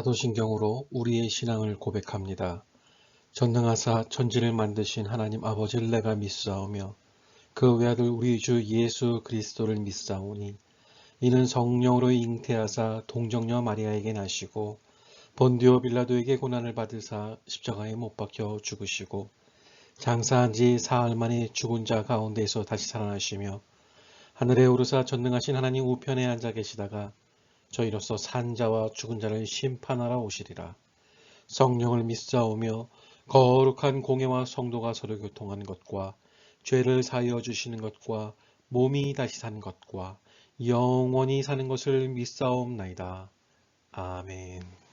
사도신경으로 우리의 신앙을 고백합니다. 전능하사 천지를 만드신 하나님 아버지를 내가 믿사오며 그 외아들 우리 주 예수 그리스도를 믿사오니 이는 성령으로 잉태하사 동정녀 마리아에게 나시고 본디오 빌라도에게 고난을 받으사 십자가에 못 박혀 죽으시고 장사한 지 사흘 만에 죽은 자 가운데서 다시 살아나시며 하늘에 오르사 전능하신 하나님 우편에 앉아 계시다가 저희로서 산 자와 죽은 자를 심판하러 오시리라. 성령을 믿사오며 거룩한 공예와 성도가 서로 교통하는 것과 죄를 사하여 주시는 것과 몸이 다시 사는 것과 영원히 사는 것을 믿사옵나이다. 아멘.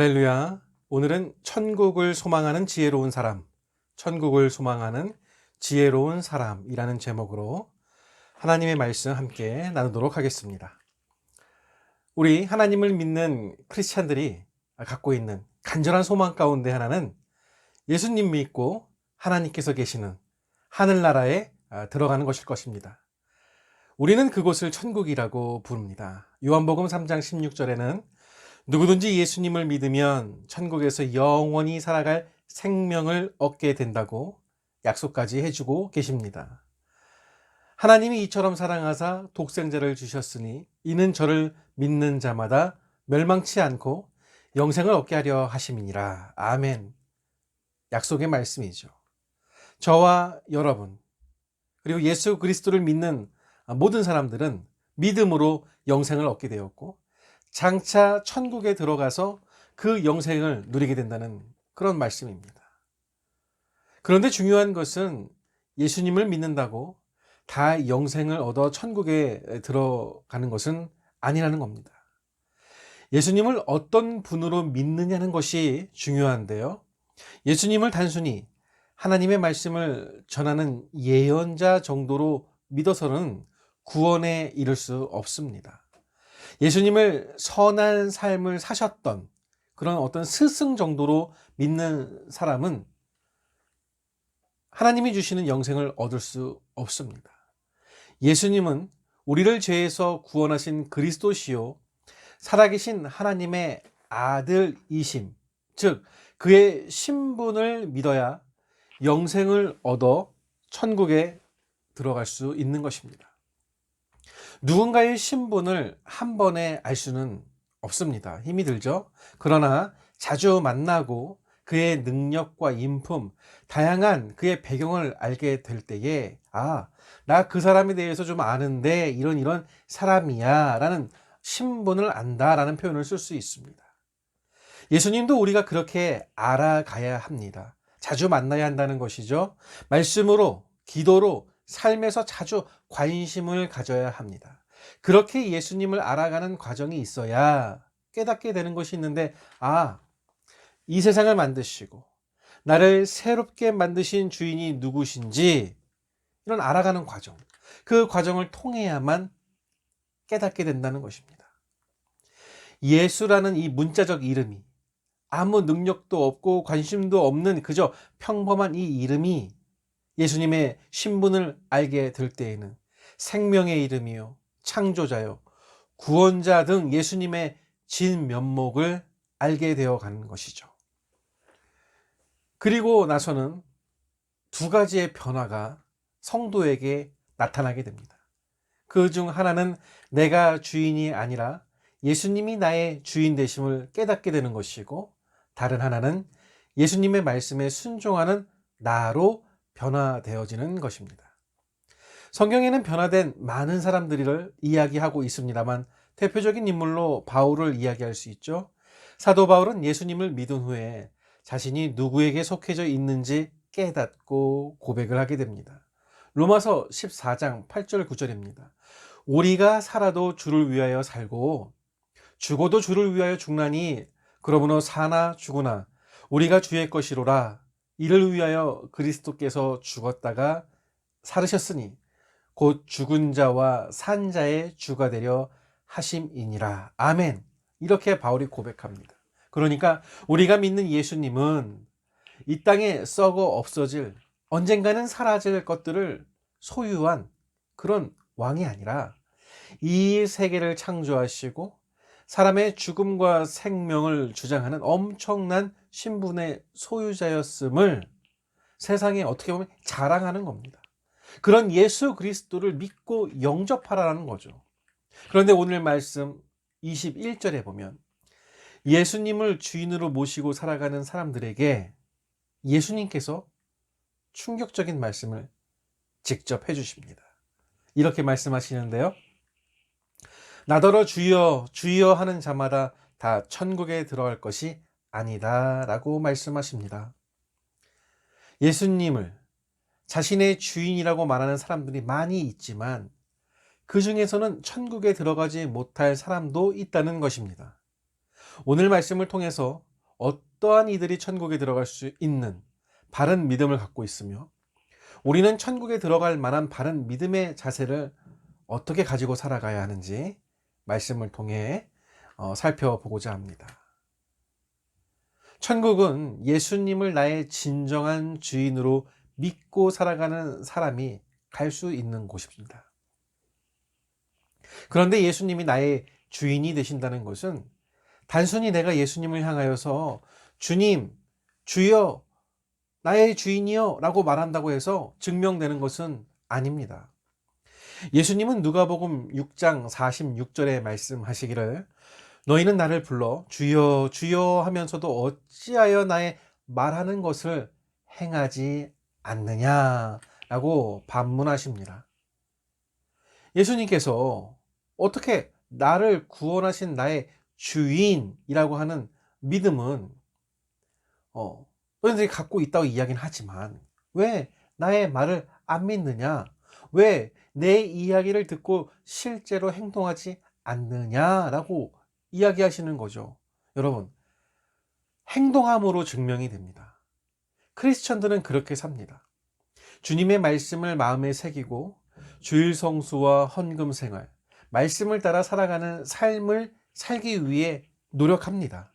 할렐루야. 오늘은 천국을 소망하는 지혜로운 사람, 천국을 소망하는 지혜로운 사람이라는 제목으로 하나님의 말씀 함께 나누도록 하겠습니다. 우리 하나님을 믿는 크리스찬들이 갖고 있는 간절한 소망 가운데 하나는 예수님 믿고 하나님께서 계시는 하늘나라에 들어가는 것일 것입니다. 우리는 그곳을 천국이라고 부릅니다. 요한복음 3장 16절에는 누구든지 예수님을 믿으면 천국에서 영원히 살아갈 생명을 얻게 된다고 약속까지 해주고 계십니다. 하나님이 이처럼 사랑하사 독생자를 주셨으니 이는 저를 믿는 자마다 멸망치 않고 영생을 얻게 하려 하심이니라. 아멘. 약속의 말씀이죠. 저와 여러분, 그리고 예수 그리스도를 믿는 모든 사람들은 믿음으로 영생을 얻게 되었고, 장차 천국에 들어가서 그 영생을 누리게 된다는 그런 말씀입니다. 그런데 중요한 것은 예수님을 믿는다고 다 영생을 얻어 천국에 들어가는 것은 아니라는 겁니다. 예수님을 어떤 분으로 믿느냐는 것이 중요한데요. 예수님을 단순히 하나님의 말씀을 전하는 예언자 정도로 믿어서는 구원에 이를 수 없습니다. 예수님을 선한 삶을 사셨던 그런 어떤 스승 정도로 믿는 사람은 하나님이 주시는 영생을 얻을 수 없습니다. 예수님은 우리를 죄에서 구원하신 그리스도시요 살아계신 하나님의 아들이심, 즉 그의 신분을 믿어야 영생을 얻어 천국에 들어갈 수 있는 것입니다. 누군가의 신분을 한 번에 알 수는 없습니다. 힘이 들죠? 그러나 자주 만나고 그의 능력과 인품, 다양한 그의 배경을 알게 될 때에 나 그 사람에 대해서 좀 아는데 이런 사람이야 라는 신분을 안다 라는 표현을 쓸 수 있습니다. 예수님도 우리가 그렇게 알아가야 합니다. 자주 만나야 한다는 것이죠. 말씀으로, 기도로, 삶에서 자주 관심을 가져야 합니다. 그렇게 예수님을 알아가는 과정이 있어야 깨닫게 되는 것이 있는데, 이 세상을 만드시고 나를 새롭게 만드신 주인이 누구신지 이런 알아가는 과정, 그 과정을 통해야만 깨닫게 된다는 것입니다. 예수라는 이 문자적 이름이 아무 능력도 없고 관심도 없는 그저 평범한 이 이름이 예수님의 신분을 알게 될 때에는 생명의 이름이요, 창조자요, 구원자 등 예수님의 진면목을 알게 되어 가는 것이죠. 그리고 나서는 두 가지의 변화가 성도에게 나타나게 됩니다. 그 중 하나는 내가 주인이 아니라 예수님이 나의 주인 되심을 깨닫게 되는 것이고, 다른 하나는 예수님의 말씀에 순종하는 나로 변화되어지는 것입니다. 성경에는 변화된 많은 사람들을 이야기하고 있습니다만 대표적인 인물로 바울을 이야기할 수 있죠. 사도 바울은 예수님을 믿은 후에 자신이 누구에게 속해져 있는지 깨닫고 고백을 하게 됩니다. 로마서 14장 8절 9절입니다. 우리가 살아도 주를 위하여 살고 죽어도 주를 위하여 죽나니 그러므로 사나 죽으나 우리가 주의 것이로라. 이를 위하여 그리스도께서 죽었다가 살으셨으니 곧 죽은 자와 산 자의 주가 되려 하심이니라. 아멘. 이렇게 바울이 고백합니다. 그러니까 우리가 믿는 예수님은 이 땅에 썩어 없어질, 언젠가는 사라질 것들을 소유한 그런 왕이 아니라 이 세계를 창조하시고 사람의 죽음과 생명을 주장하는 엄청난 신분의 소유자였음을 세상에 어떻게 보면 자랑하는 겁니다. 그런 예수 그리스도를 믿고 영접하라는 거죠. 그런데 오늘 말씀 21절에 보면 예수님을 주인으로 모시고 살아가는 사람들에게 예수님께서 충격적인 말씀을 직접 해주십니다. 이렇게 말씀하시는데요. 나더러 주여 주여 하는 자마다 다 천국에 들어갈 것이 아니다 라고 말씀하십니다. 예수님을 자신의 주인이라고 말하는 사람들이 많이 있지만 그 중에서는 천국에 들어가지 못할 사람도 있다는 것입니다. 오늘 말씀을 통해서 어떠한 이들이 천국에 들어갈 수 있는 바른 믿음을 갖고 있으며 우리는 천국에 들어갈 만한 바른 믿음의 자세를 어떻게 가지고 살아가야 하는지 말씀을 통해 살펴보고자 합니다. 천국은 예수님을 나의 진정한 주인으로 믿고 살아가는 사람이 갈 수 있는 곳입니다. 그런데 예수님이 나의 주인이 되신다는 것은 단순히 내가 예수님을 향하여서 주님, 주여, 나의 주인이요 라고 말한다고 해서 증명되는 것은 아닙니다. 예수님은 누가복음 6장 46절에 말씀하시기를 너희는 나를 불러 주여 주여 하면서도 어찌하여 나의 말하는 것을 행하지 않느냐라고 반문하십니다. 예수님께서 어떻게 나를 구원하신 나의 주인이라고 하는 믿음은 너희들이 갖고 있다고 이야기는 하지만 왜 나의 말을 안 믿느냐? 왜 내 이야기를 듣고 실제로 행동하지 않느냐라고 이야기하시는 거죠. 여러분, 행동함으로 증명이 됩니다. 크리스천들은 그렇게 삽니다. 주님의 말씀을 마음에 새기고 주일 성수와 헌금 생활, 말씀을 따라 살아가는 삶을 살기 위해 노력합니다.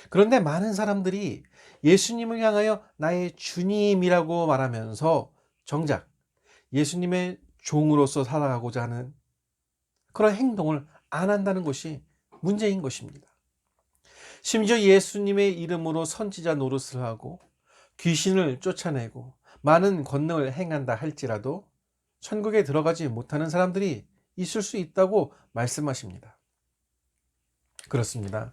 그런데 많은 사람들이 예수님을 향하여 나의 주님이라고 말하면서 정작 예수님의 종으로서 살아가고자 하는 그런 행동을 안 한다는 것이 문제인 것입니다. 심지어 예수님의 이름으로 선지자 노릇을 하고 귀신을 쫓아내고 많은 권능을 행한다 할지라도 천국에 들어가지 못하는 사람들이 있을 수 있다고 말씀하십니다. 그렇습니다.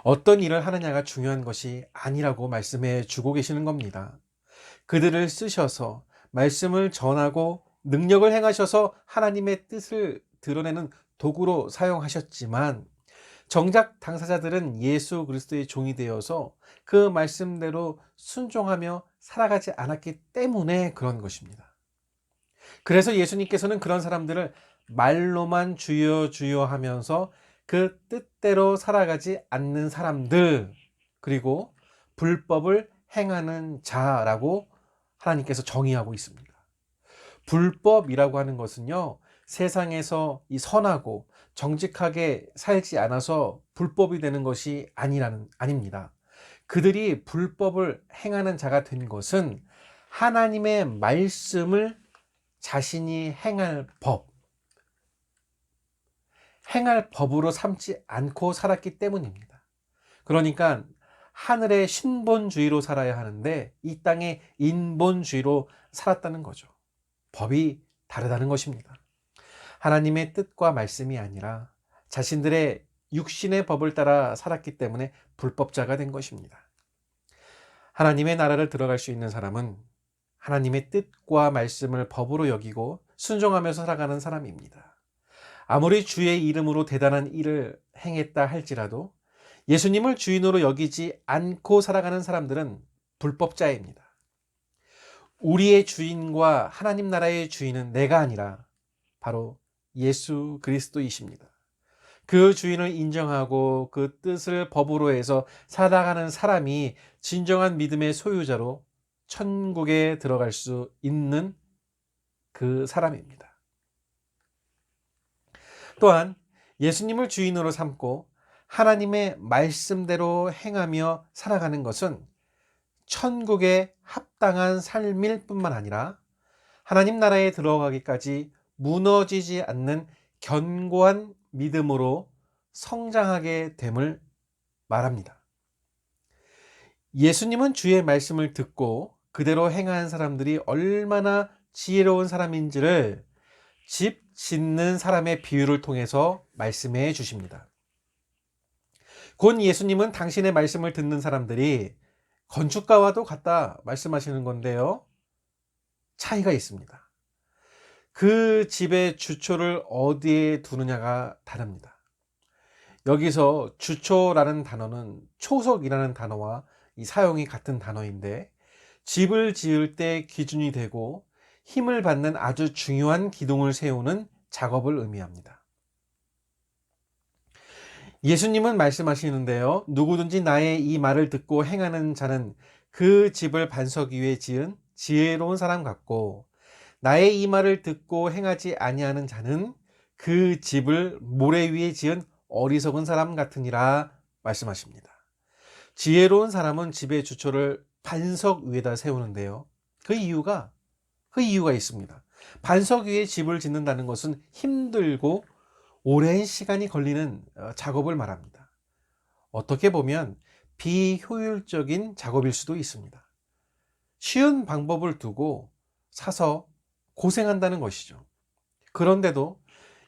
어떤 일을 하느냐가 중요한 것이 아니라고 말씀해 주고 계시는 겁니다. 그들을 쓰셔서 말씀을 전하고 능력을 행하셔서 하나님의 뜻을 드러내는 도구로 사용하셨지만 정작 당사자들은 예수 그리스도의 종이 되어서 그 말씀대로 순종하며 살아가지 않았기 때문에 그런 것입니다. 그래서 예수님께서는 그런 사람들을 말로만 주여 주여 하면서 그 뜻대로 살아가지 않는 사람들, 그리고 불법을 행하는 자라고 하나님께서 정의하고 있습니다. 불법이라고 하는 것은요, 세상에서 이 선하고 정직하게 살지 않아서 불법이 되는 것이 아닙니다. 그들이 불법을 행하는 자가 된 것은 하나님의 말씀을 자신이 행할 법으로 삼지 않고 살았기 때문입니다. 그러니까 하늘의 신본주의로 살아야 하는데 이 땅의 인본주의로 살았다는 거죠. 법이 다르다는 것입니다. 하나님의 뜻과 말씀이 아니라 자신들의 육신의 법을 따라 살았기 때문에 불법자가 된 것입니다. 하나님의 나라를 들어갈 수 있는 사람은 하나님의 뜻과 말씀을 법으로 여기고 순종하면서 살아가는 사람입니다. 아무리 주의 이름으로 대단한 일을 행했다 할지라도 예수님을 주인으로 여기지 않고 살아가는 사람들은 불법자입니다. 우리의 주인과 하나님 나라의 주인은 내가 아니라 바로 예수 그리스도이십니다. 그 주인을 인정하고 그 뜻을 법으로 해서 살아가는 사람이 진정한 믿음의 소유자로 천국에 들어갈 수 있는 그 사람입니다. 또한 예수님을 주인으로 삼고 하나님의 말씀대로 행하며 살아가는 것은 천국에 합당한 삶일 뿐만 아니라 하나님 나라에 들어가기까지 무너지지 않는 견고한 믿음으로 성장하게 됨을 말합니다. 예수님은 주의 말씀을 듣고 그대로 행하는 사람들이 얼마나 지혜로운 사람인지를 집 짓는 사람의 비유를 통해서 말씀해 주십니다. 곧 예수님은 당신의 말씀을 듣는 사람들이 건축가와도 같다 말씀하시는 건데요. 차이가 있습니다. 그 집의 주초를 어디에 두느냐가 다릅니다. 여기서 주초라는 단어는 초석이라는 단어와 이 사용이 같은 단어인데 집을 지을 때 기준이 되고 힘을 받는 아주 중요한 기둥을 세우는 작업을 의미합니다. 예수님은 말씀하시는데요. 누구든지 나의 이 말을 듣고 행하는 자는 그 집을 반석 위에 지은 지혜로운 사람 같고 나의 이 말을 듣고 행하지 아니하는 자는 그 집을 모래 위에 지은 어리석은 사람 같으니라 말씀하십니다. 지혜로운 사람은 집의 주초를 반석 위에다 세우는데요. 그 이유가 있습니다. 반석 위에 집을 짓는다는 것은 힘들고 오랜 시간이 걸리는 작업을 말합니다. 어떻게 보면 비효율적인 작업일 수도 있습니다. 쉬운 방법을 두고 사서 고생한다는 것이죠. 그런데도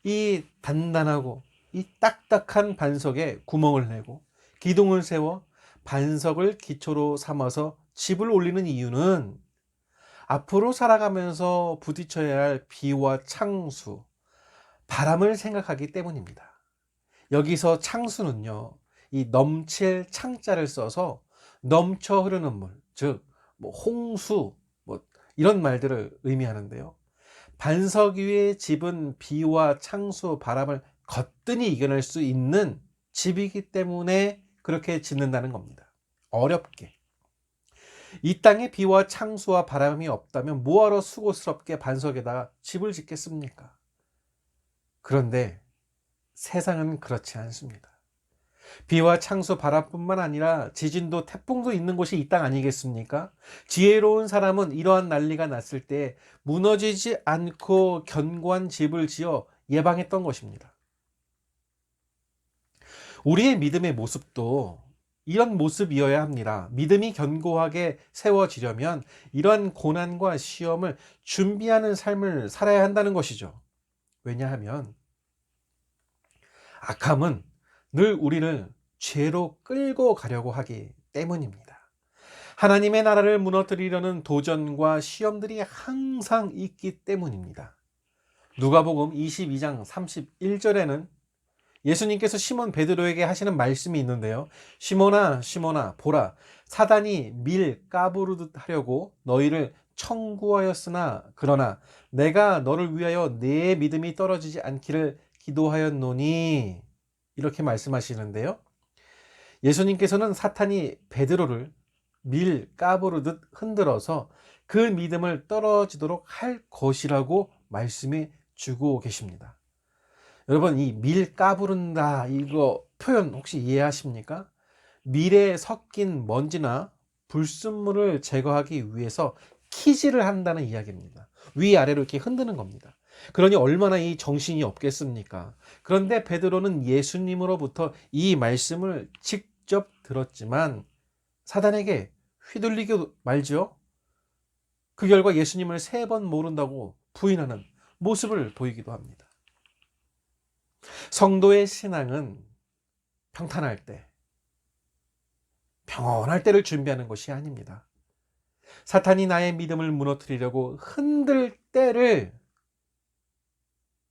이 단단하고 이 딱딱한 반석에 구멍을 내고 기둥을 세워 반석을 기초로 삼아서 집을 올리는 이유는 앞으로 살아가면서 부딪혀야 할 비와 창수, 바람을 생각하기 때문입니다. 여기서 창수는요, 이 넘칠 창자를 써서 넘쳐 흐르는 물, 즉 홍수, 이런 말들을 의미하는데요. 반석 위의 집은 비와 창수, 바람을 거뜬히 이겨낼 수 있는 집이기 때문에 그렇게 짓는다는 겁니다. 어렵게. 이 땅에 비와 창수와 바람이 없다면 뭐하러 수고스럽게 반석에다가 집을 짓겠습니까? 그런데 세상은 그렇지 않습니다. 비와 창수, 바람뿐만 아니라 지진도 태풍도 있는 곳이 이 땅 아니겠습니까? 지혜로운 사람은 이러한 난리가 났을 때 무너지지 않고 견고한 집을 지어 예방했던 것입니다. 우리의 믿음의 모습도 이런 모습이어야 합니다. 믿음이 견고하게 세워지려면 이러한 고난과 시험을 준비하는 삶을 살아야 한다는 것이죠. 왜냐하면 악함은 늘 우리를 죄로 끌고 가려고 하기 때문입니다. 하나님의 나라를 무너뜨리려는 도전과 시험들이 항상 있기 때문입니다. 누가복음 22장 31절에는 예수님께서 시몬 베드로에게 하시는 말씀이 있는데요. 시몬아, 시몬아, 보라, 사단이 밀 까부르듯 하려고 너희를 청구하였으나 그러나 내가 너를 위하여 내 믿음이 떨어지지 않기를 기도하였노니, 이렇게 말씀하시는데요. 예수님께서는 사탄이 베드로를 밀 까부르듯 흔들어서 그 믿음을 떨어지도록 할 것이라고 말씀해 주고 계십니다. 여러분, 이 밀 까부른다, 이거 표현 혹시 이해하십니까? 밀에 섞인 먼지나 불순물을 제거하기 위해서 키질을 한다는 이야기입니다. 위아래로 이렇게 흔드는 겁니다. 그러니 얼마나 이 정신이 없겠습니까? 그런데 베드로는 예수님으로부터 이 말씀을 직접 들었지만 사단에게 휘둘리게 말죠. 그 결과 예수님을 3번 모른다고 부인하는 모습을 보이기도 합니다. 성도의 신앙은 평탄할 때, 평온할 때를 준비하는 것이 아닙니다. 사탄이 나의 믿음을 무너뜨리려고 흔들 때를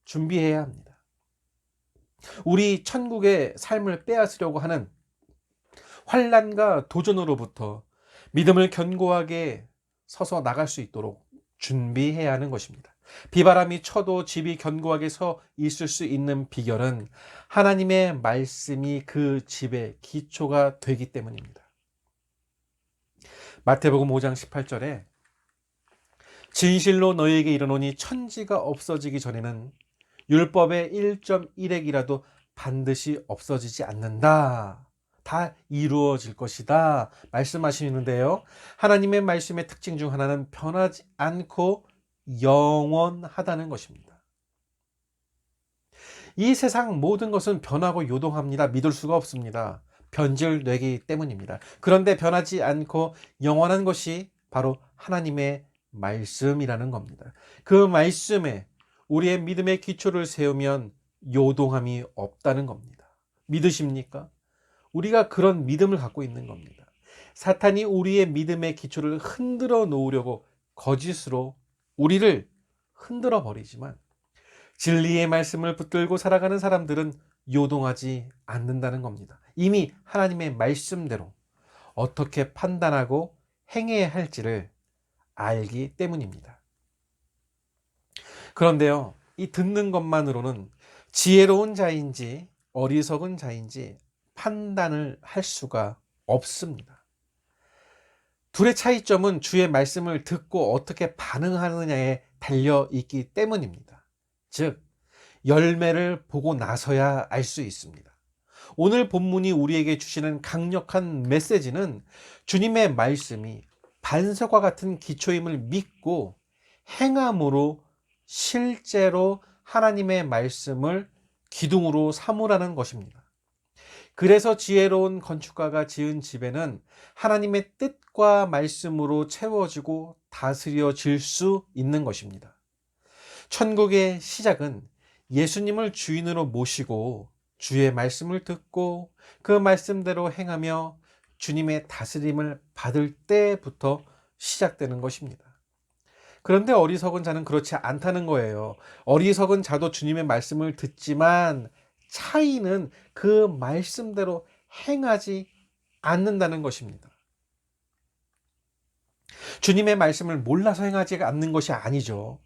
준비해야 합니다. 우리 천국의 삶을 빼앗으려고 하는 환난과 도전으로부터 믿음을 견고하게 서서 나갈 수 있도록 준비해야 하는 것입니다. 비바람이 쳐도 집이 견고하게 서 있을 수 있는 비결은 하나님의 말씀이 그 집의 기초가 되기 때문입니다. 마태복음 5장 18절에 진실로 너희에게 이르노니 천지가 없어지기 전에는 율법의 1.1핵이라도 반드시 없어지지 않는다. 다 이루어질 것이다 말씀하시는데요. 하나님의 말씀의 특징 중 하나는 변하지 않고 영원하다는 것입니다. 이 세상 모든 것은 변하고 요동합니다. 믿을 수가 없습니다. 변질되기 때문입니다. 그런데 변하지 않고 영원한 것이 바로 하나님의 말씀이라는 겁니다. 그 말씀에 우리의 믿음의 기초를 세우면 요동함이 없다는 겁니다. 믿으십니까? 우리가 그런 믿음을 갖고 있는 겁니다. 사탄이 우리의 믿음의 기초를 흔들어 놓으려고 거짓으로 우리를 흔들어 버리지만 진리의 말씀을 붙들고 살아가는 사람들은 요동하지 않는다는 겁니다. 이미 하나님의 말씀대로 어떻게 판단하고 행해야 할지를 알기 때문입니다. 그런데요, 이 듣는 것만으로는 지혜로운 자인지 어리석은 자인지 판단을 할 수가 없습니다. 둘의 차이점은 주의 말씀을 듣고 어떻게 반응하느냐에 달려 있기 때문입니다. 즉, 열매를 보고 나서야 알 수 있습니다. 오늘 본문이 우리에게 주시는 강력한 메시지는 주님의 말씀이 반석과 같은 기초임을 믿고 행함으로 실제로 하나님의 말씀을 기둥으로 삼으라는 것입니다. 그래서 지혜로운 건축가가 지은 집에는 하나님의 뜻과 말씀으로 채워지고 다스려질 수 있는 것입니다. 천국의 시작은 예수님을 주인으로 모시고 주의 말씀을 듣고 그 말씀대로 행하며 주님의 다스림을 받을 때부터 시작되는 것입니다. 그런데 어리석은 자는 그렇지 않다는 거예요. 어리석은 자도 주님의 말씀을 듣지만 차이는 그 말씀대로 행하지 않는다는 것입니다. 주님의 말씀을 몰라서 행하지 않는 것이 아니죠.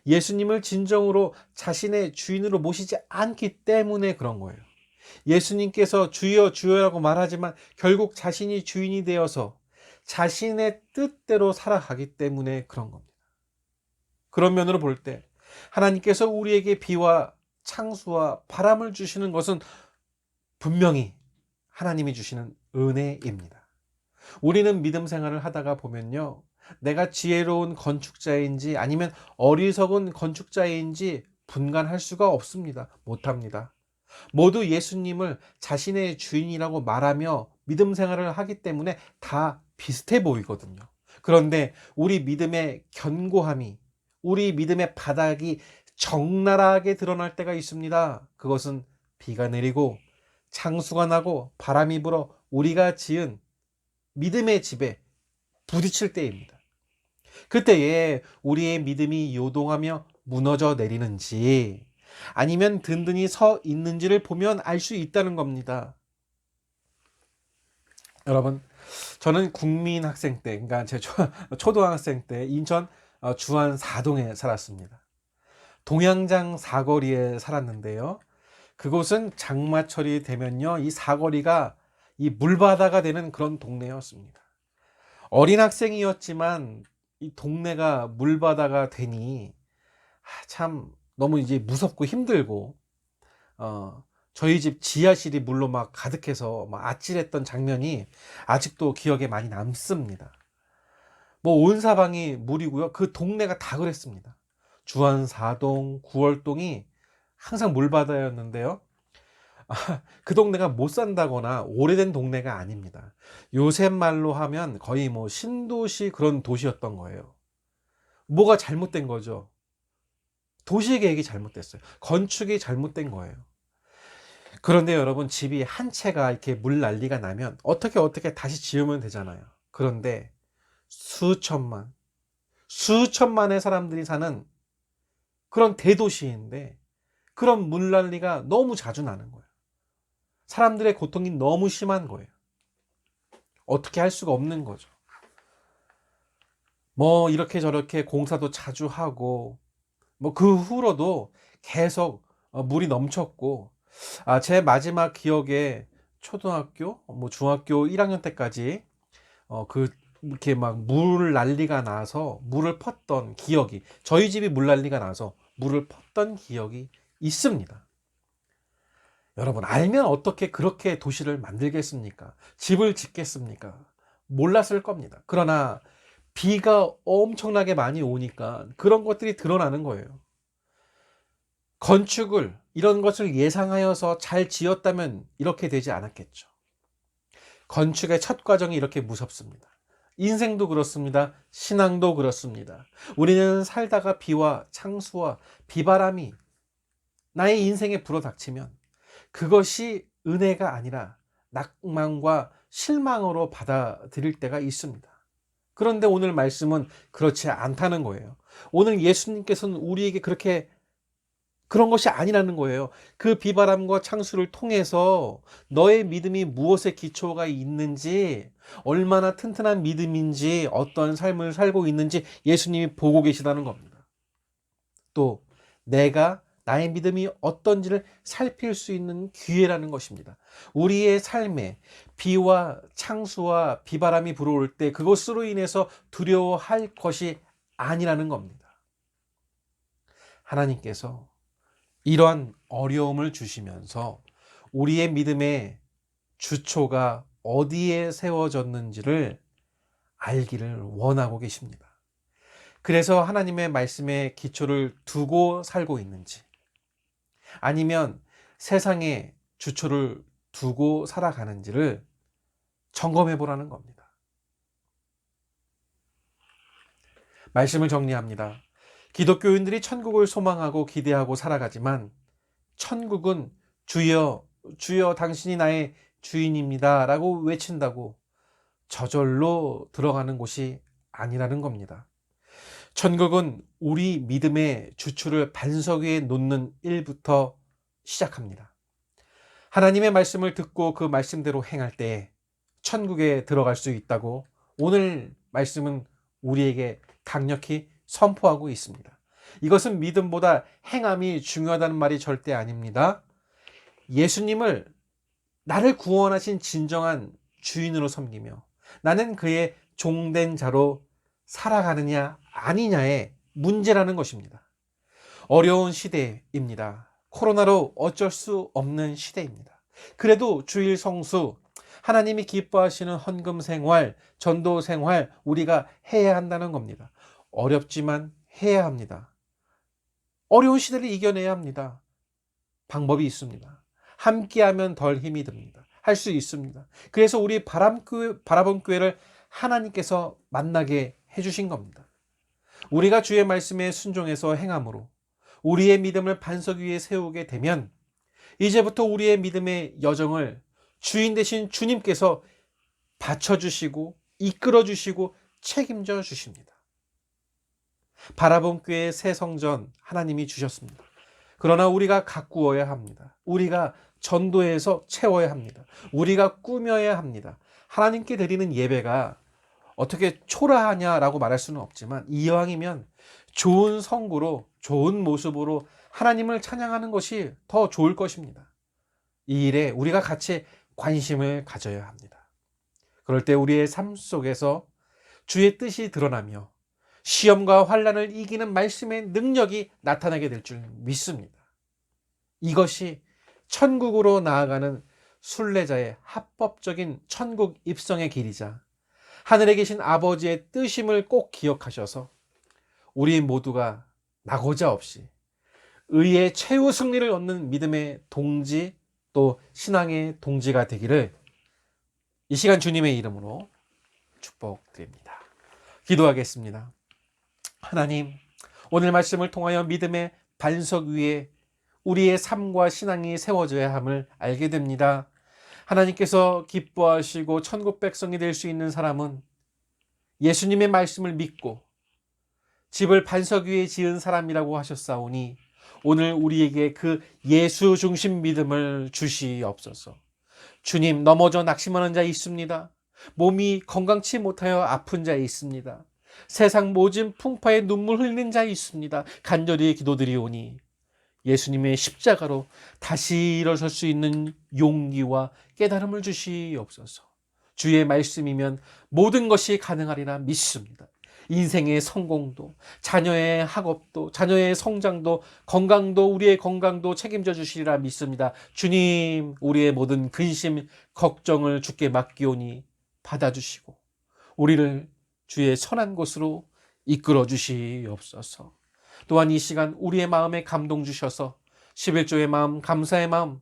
예수님을 진정으로 자신의 주인으로 모시지 않기 때문에 그런 거예요. 예수님께서 주여 주여라고 말하지만 결국 자신이 주인이 되어서 자신의 뜻대로 살아가기 때문에 그런 겁니다. 그런 면으로 볼 때 하나님께서 우리에게 비와 창수와 바람을 주시는 것은 분명히 하나님이 주시는 은혜입니다. 우리는 믿음 생활을 하다가 보면요, 내가 지혜로운 건축자인지 아니면 어리석은 건축자인지 분간할 수가 없습니다. 못합니다. 모두 예수님을 자신의 주인이라고 말하며 믿음 생활을 하기 때문에 다 비슷해 보이거든요. 그런데 우리 믿음의 견고함이, 우리 믿음의 바닥이 적나라하게 드러날 때가 있습니다. 그것은 비가 내리고 창수가 나고 바람이 불어 우리가 지은 믿음의 집에 부딪힐 때입니다. 그때에 우리의 믿음이 요동하며 무너져 내리는지 아니면 든든히 서 있는지를 보면 알 수 있다는 겁니다. 여러분, 저는 국민학생 때, 그러니까 제 초등학생 때 인천 주안 사동에 살았습니다. 동양장 사거리에 살았는데요. 그곳은 장마철이 되면요, 이 사거리가 이 물바다가 되는 그런 동네였습니다. 어린 학생이었지만 이 동네가 물바다가 되니 참 너무 이제 무섭고 힘들고, 저희 집 지하실이 물로 막 가득해서 막 아찔했던 장면이 아직도 기억에 많이 남습니다. 뭐 온 사방이 물이고요. 그 동네가 다 그랬습니다. 주안사동, 구월동이 항상 물바다였는데요. 그 동네가 못 산다거나 오래된 동네가 아닙니다. 요새 말로 하면 거의 뭐 신도시 그런 도시였던 거예요. 뭐가 잘못된 거죠? 도시 계획이 잘못됐어요. 건축이 잘못된 거예요. 그런데 여러분, 집이 한 채가 이렇게 물 난리가 나면 어떻게 다시 지으면 되잖아요. 그런데 수천만의 사람들이 사는 그런 대도시인데 그런 물 난리가 너무 자주 나는 거예요. 사람들의 고통이 너무 심한 거예요. 어떻게 할 수가 없는 거죠. 뭐 이렇게 저렇게 공사도 자주 하고 뭐 그 후로도 계속 물이 넘쳤고, 제 마지막 기억에 초등학교 뭐 중학교 1학년 때까지 그 이렇게 막 물 난리가 나서 물을 펐던 기억이, 저희 집이 물 난리가 나서 물을 펐던 기억이 있습니다. 여러분, 알면 어떻게 그렇게 도시를 만들겠습니까? 집을 짓겠습니까? 몰랐을 겁니다. 그러나 비가 엄청나게 많이 오니까 그런 것들이 드러나는 거예요. 건축을, 이런 것을 예상하여서 잘 지었다면 이렇게 되지 않았겠죠. 건축의 첫 과정이 이렇게 무섭습니다. 인생도 그렇습니다. 신앙도 그렇습니다. 우리는 살다가 비와 창수와 비바람이 나의 인생에 불어닥치면 그것이 은혜가 아니라 낙망과 실망으로 받아들일 때가 있습니다. 그런데 오늘 말씀은 그렇지 않다는 거예요. 오늘 예수님께서는 우리에게 그런 것이 아니라는 거예요. 그 비바람과 창수를 통해서 너의 믿음이 무엇에 기초가 있는지, 얼마나 튼튼한 믿음인지, 어떤 삶을 살고 있는지 예수님이 보고 계시다는 겁니다. 또 나의 믿음이 어떤지를 살필 수 있는 기회라는 것입니다. 우리의 삶에 비와 창수와 비바람이 불어올 때 그것으로 인해서 두려워할 것이 아니라는 겁니다. 하나님께서 이러한 어려움을 주시면서 우리의 믿음의 주초가 어디에 세워졌는지를 알기를 원하고 계십니다. 그래서 하나님의 말씀에 기초를 두고 살고 있는지, 아니면 세상에 주초를 두고 살아가는지를 점검해 보라는 겁니다. 말씀을 정리합니다. 기독교인들이 천국을 소망하고 기대하고 살아가지만 천국은 주여 주여 당신이 나의 주인입니다 라고 외친다고 저절로 들어가는 곳이 아니라는 겁니다. 천국은 우리 믿음의 주추를 반석 위에 놓는 일부터 시작합니다. 하나님의 말씀을 듣고 그 말씀대로 행할 때 천국에 들어갈 수 있다고 오늘 말씀은 우리에게 강력히 선포하고 있습니다. 이것은 믿음보다 행함이 중요하다는 말이 절대 아닙니다. 예수님을 나를 구원하신 진정한 주인으로 섬기며 나는 그의 종된 자로 살아가느냐 아니냐의 문제라는 것입니다. 어려운 시대입니다. 코로나로 어쩔 수 없는 시대입니다. 그래도 주일 성수, 하나님이 기뻐하시는 헌금 생활, 전도 생활 우리가 해야 한다는 겁니다. 어렵지만 해야 합니다. 어려운 시대를 이겨내야 합니다. 방법이 있습니다. 함께하면 덜 힘이 듭니다. 할 수 있습니다. 그래서 우리 바라본 교회를 하나님께서 만나게 해주신 겁니다. 우리가 주의 말씀에 순종해서 행함으로 우리의 믿음을 반석 위에 세우게 되면 이제부터 우리의 믿음의 여정을 주인 되신 주님께서 받쳐주시고 이끌어주시고 책임져 주십니다. 바라본 교회의 새 성전 하나님이 주셨습니다. 그러나 우리가 가꾸어야 합니다. 우리가 전도해서 채워야 합니다. 우리가 꾸며야 합니다. 하나님께 드리는 예배가 어떻게 초라하냐라고 말할 수는 없지만 이왕이면 좋은 성구로 좋은 모습으로 하나님을 찬양하는 것이 더 좋을 것입니다. 이 일에 우리가 같이 관심을 가져야 합니다. 그럴 때 우리의 삶 속에서 주의 뜻이 드러나며 시험과 환난을 이기는 말씀의 능력이 나타나게 될 줄 믿습니다. 이것이 천국으로 나아가는 순례자의 합법적인 천국 입성의 길이자 하늘에 계신 아버지의 뜻임을 꼭 기억하셔서 우리 모두가 낙오자 없이 의의 최후 승리를 얻는 믿음의 동지 또 신앙의 동지가 되기를 이 시간 주님의 이름으로 축복드립니다. 기도하겠습니다. 하나님, 오늘 말씀을 통하여 믿음의 반석 위에 우리의 삶과 신앙이 세워져야 함을 알게 됩니다. 하나님께서 기뻐하시고 천국 백성이 될 수 있는 사람은 예수님의 말씀을 믿고 집을 반석 위에 지은 사람이라고 하셨사오니 오늘 우리에게 그 예수 중심 믿음을 주시옵소서. 주님, 넘어져 낙심하는 자 있습니다. 몸이 건강치 못하여 아픈 자 있습니다. 세상 모진 풍파에 눈물 흘리는 자 있습니다. 간절히 기도드리오니 예수님의 십자가로 다시 일어설 수 있는 용기와 깨달음을 주시옵소서. 주의 말씀이면 모든 것이 가능하리라 믿습니다. 인생의 성공도, 자녀의 학업도, 자녀의 성장도, 건강도, 우리의 건강도 책임져 주시리라 믿습니다. 주님, 우리의 모든 근심, 걱정을 주께 맡기오니 받아주시고 우리를 주의 선한 곳으로 이끌어 주시옵소서. 또한 이 시간 우리의 마음에 감동 주셔서 11조의 마음, 감사의 마음,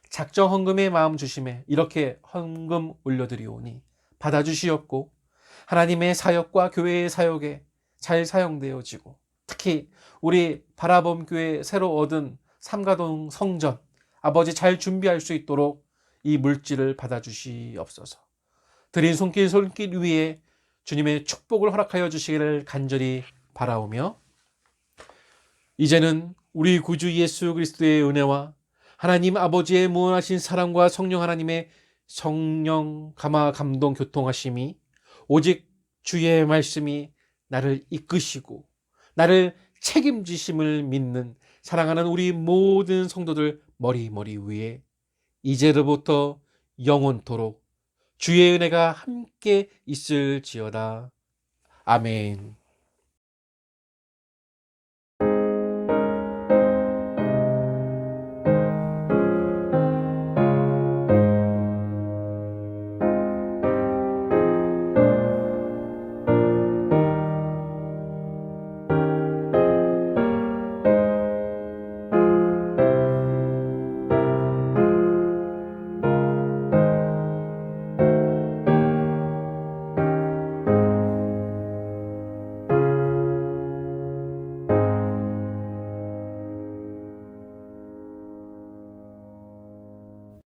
작정 헌금의 마음 주심에 이렇게 헌금 올려드리오니 받아주시옵고 하나님의 사역과 교회의 사역에 잘 사용되어지고 특히 우리 바라봄 교회 새로 얻은 삼가동 성전 아버지 잘 준비할 수 있도록 이 물질을 받아주시옵소서. 드린 손길 위에 주님의 축복을 허락하여 주시기를 간절히 바라오며 이제는 우리 구주 예수 그리스도의 은혜와 하나님 아버지의 무한하신 사랑과 성령 하나님의 성령 감화 감동 교통하심이 오직 주의 말씀이 나를 이끄시고 나를 책임지심을 믿는 사랑하는 우리 모든 성도들 머리 위에 이제로부터 영원토록 주의 은혜가 함께 있을지어다. 아멘.